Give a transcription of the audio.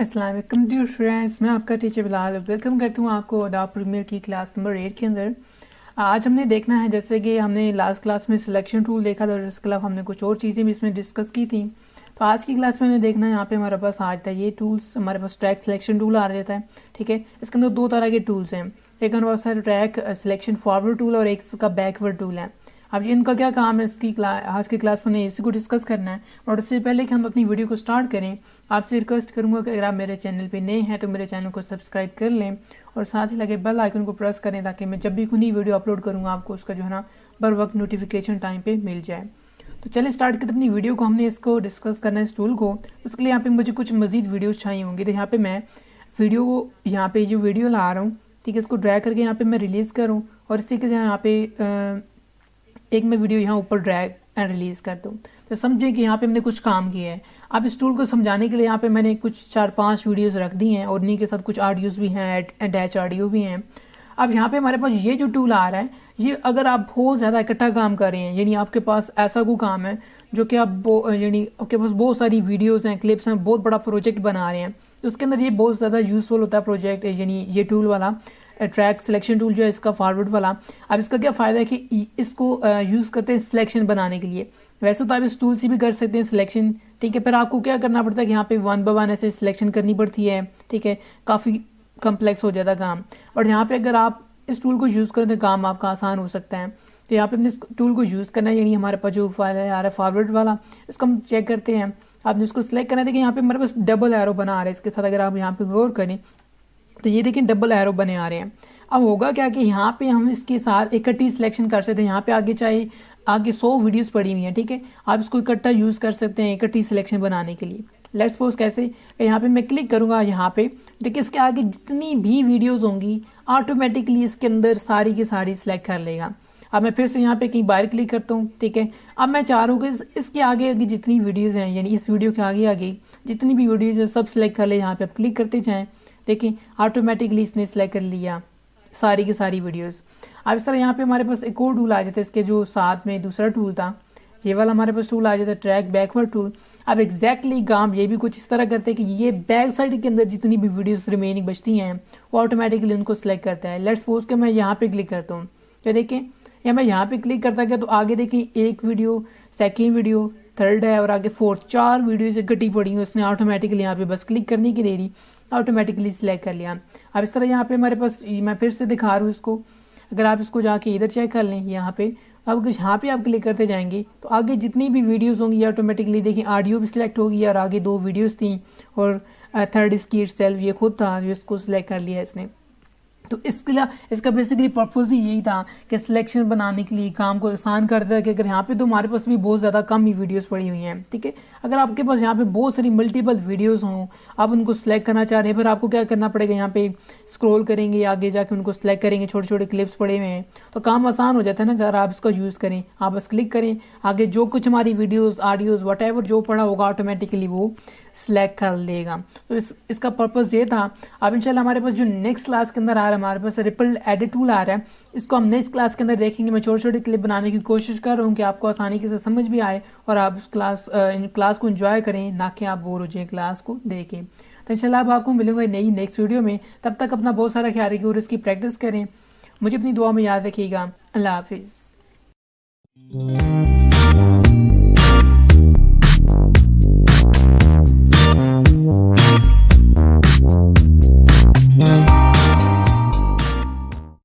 अस्सलाम वालेकुम dear friends, मैं आपका टीचर बिलाल वेलकम करती हूँ आपको अडोब प्रीमियर की क्लास नंबर 8 के अंदर। आज हमने देखना है, जैसे कि हमने लास्ट क्लास में सिलेक्शन टूल देखा था और इसके अलावा हमने कुछ और चीज़ें भी इसमें डिस्कस की थी। तो आज की क्लास में हमें देखना है, यहाँ पे हमारे पास आज था ये टूल्स, हमारे पास ट्रैक सिलेक्शन टूल आ रहता है। ठीक है, इसके अंदर दो तरह के टूल्स हैं, एक हमारे पास है ट्रैक सिलेक्शन फॉरवर्ड टूल और एक इसका बैकवर्ड टूल है। अब ये इनका क्या काम है, इसकी आज की क्लास में इसी को डिस्कस करना है। और उससे पहले कि हम अपनी वीडियो को स्टार्ट करें, आपसे रिक्वेस्ट करूंगा कि अगर आप मेरे चैनल पे नए हैं तो मेरे चैनल को सब्सक्राइब कर लें और साथ ही लगे बेल आइकन को प्रेस करें ताकि मैं जब भी कोई नई वीडियो अपलोड करूंगा आपको उसका जो है ना बर वक्त नोटिफिकेशन टाइम पे मिल जाए। तो चलिए स्टार्ट करते अपनी वीडियो को। हमने इसको डिस्कस करना है इस टूल को। उसके लिए यहाँ पे मुझे कुछ मजीद वीडियोज़ चाहिए होंगी, तो यहाँ पे मैं वीडियो को यहाँ पे जो वीडियो ला रहा हूँ, ठीक है, इसको ड्रैग करके यहाँ पे मैं रिलीज़ करूँ और इसी के यहाँ पे एक मैं वीडियो यहाँ ऊपर ड्रैग एंड रिलीज़ कर दूँ। तो समझिए कि यहाँ पे हमने कुछ काम किया है। अब इस टूल को समझाने के लिए यहाँ पे मैंने कुछ 4-5 वीडियोस रख दी हैं और इन्हीं के साथ कुछ ऑडियोज़ भी हैं, अटैच ऑडियो भी हैं। अब यहाँ पे हमारे पास ये जो टूल आ रहा है, ये अगर आप बहुत ज़्यादा इकट्ठा काम कर रहे हैं, यानी आपके पास ऐसा कोई काम है जो कि आप यानी आपके पास बहुत सारी वीडियोज़ हैं, क्लिप्स हैं, बहुत बड़ा प्रोजेक्ट बना रहे हैं, तो उसके अंदर ये बहुत ज़्यादा यूज़फुल होता है प्रोजेक्ट, यानी ये टूल वाला ट्रैक सिलेक्शन टूल जो है इसका फॉरवर्ड वाला। अब इसका क्या फ़ायदा है कि इसको यूज़ करते हैं सिलेक्शन बनाने के लिए। वैसे तो आप इस टूल से भी कर सकते हैं सिलेक्शन, ठीक है, पर आपको क्या करना पड़ता है कि यहाँ पे 1 बाय 1 ऐसे सिलेक्शन करनी पड़ती है, ठीक है, काफ़ी कम्प्लेक्स हो जाता है काम। और यहाँ पे अगर आप इस टूल को यूज़ करें तो काम आपका आसान हो सकता है। तो यहाँ पे हमने इस टूल को यूज़ करना है, यानी हमारे पास जो फाइल है आ रहा है फॉरवर्ड वाला, इसको हम चेक करते हैं। आपने इसको सिलेक्ट करना है। देखिए यहाँ पे हमारे पास डबल एरो बना आ रहा है, इसके साथ अगर आप यहाँ पे गौर करें तो ये देखिए डबल एरो बने आ रहे हैं। अब होगा क्या कि यहाँ पे हम इसके साथ इकट्ठी सिलेक्शन कर सकते हैं। यहाँ पे आगे चाहे आगे 100 वीडियोस पड़ी हुई हैं, ठीक है, आप इसको इकट्ठा यूज़ कर सकते हैं इकट्ठी सिलेक्शन बनाने के लिए। लेट्स सपोज कैसे, यहाँ पे मैं क्लिक करूँगा, यहाँ पे देखिए इसके आगे जितनी भी वीडियोस होंगी ऑटोमेटिकली इसके अंदर सारी की सारी सिलेक्ट कर लेगा। अब मैं फिर से यहाँ पे कहीं बाहर क्लिक करता हूँ, ठीक है। अब मैं चाह रहा हूँ कि इसके आगे आगे जितनी वीडियोज़ हैं, यानी इस वीडियो के आगे आगे जितनी भी वीडियोज़ हैं सब सिलेक्ट कर ले। यहाँ पे आप क्लिक करते जाएँ, देखिए ऑटोमेटिकली इसने सिलेक्ट कर लिया सारी की सारी वीडियोस। अब इस तरह यहाँ पे हमारे पास एक और टूल आ जाता है, इसके जो साथ में दूसरा टूल था ये वाला हमारे पास टूल आ जाता है ट्रैक बैकवर्ड टूल। अब एग्जैक्टली काम ये भी कुछ इस तरह करते हैं कि ये बैक साइड के अंदर जितनी भी वीडियोस रिमेनिंग बचती हैं वो ऑटोमेटिकली उनको सिलेक्ट करता है। लेट्स सपोज कि मैं यहाँ पे क्लिक करता हूँ, तो देखें या मैं यहाँ पे क्लिक करता गया तो आगे देखिए एक वीडियो, सेकेंड वीडियो, थर्ड है और आगे फोर्थ, 4 वीडियो से इकट्ठी पड़ी हुई, उसने ऑटोमेटिकली यहाँ पे बस क्लिक करने की देरी ऑटोमेटिकली सिलेक्ट कर लिया। अब इस तरह यहाँ पे हमारे पास, मैं फिर से दिखा रहा हूँ इसको, अगर आप इसको जाके इधर चेक कर लें यहाँ पे, अब यहाँ पे आप क्लिक करते जाएंगे तो आगे जितनी भी वीडियोस होंगी ये ऑटोमेटिकली देखिए ऑडियो भी सिलेक्ट होगी और आगे 2 वीडियोस थी और थर्ड इसकी इटसेल्फ ये खुद था जो इसको सिलेक्ट कर लिया इसने। तो इसका बेसिकली पर्पज़ ही यही था कि सिलेक्शन बनाने के लिए काम को आसान कर दिया कि अगर यहाँ पे तो हमारे पास भी बहुत ज़्यादा कम ही वीडियोस पड़ी हुई हैं, ठीक है, अगर आपके पास यहाँ पे बहुत सारी मल्टीपल वीडियोस हों, आप उनको सिलेक्ट करना चाह रहे हैं, फिर आपको क्या करना पड़ेगा, यहाँ पे स्क्रॉल करेंगे आगे जाके उनको सिलेक्ट करेंगे, छोटे छोटे क्लिप्स पड़े हुए हैं तो काम आसान हो जाता है ना। अगर आप इसका यूज़ करें, आप बस क्लिक करें, आगे जो कुछ हमारी वीडियोज़ ऑडियोज़ वट जो पड़ा होगा ऑटोमेटिकली वो सिलेक्ट कर लेगा। तो इसका पर्पज़ ये था। अब इंशाल्लाह हमारे पास जो नेक्स्ट क्लास के अंदर आ रहा है, हमारे पास रिपल एडिट टूल आ रहा है, इसको हम नेक्स्ट क्लास के अंदर देखेंगे। मैं छोटे छोटे क्लिप बनाने की कोशिश कर रहा हूँ कि आपको आसानी से समझ भी आए और आप उस क्लास को एंजॉय करें, ना कि आप बोर हो जाए क्लास को देखें। तो इंशाल्लाह अब आपको मिलूंगा नई नेक्स्ट वीडियो में। तब तक अपना बहुत सारा ख्याल रखिए और इसकी प्रैक्टिस करें। मुझे अपनी दुआ में याद रखिएगा। अल्लाह हाफिज़।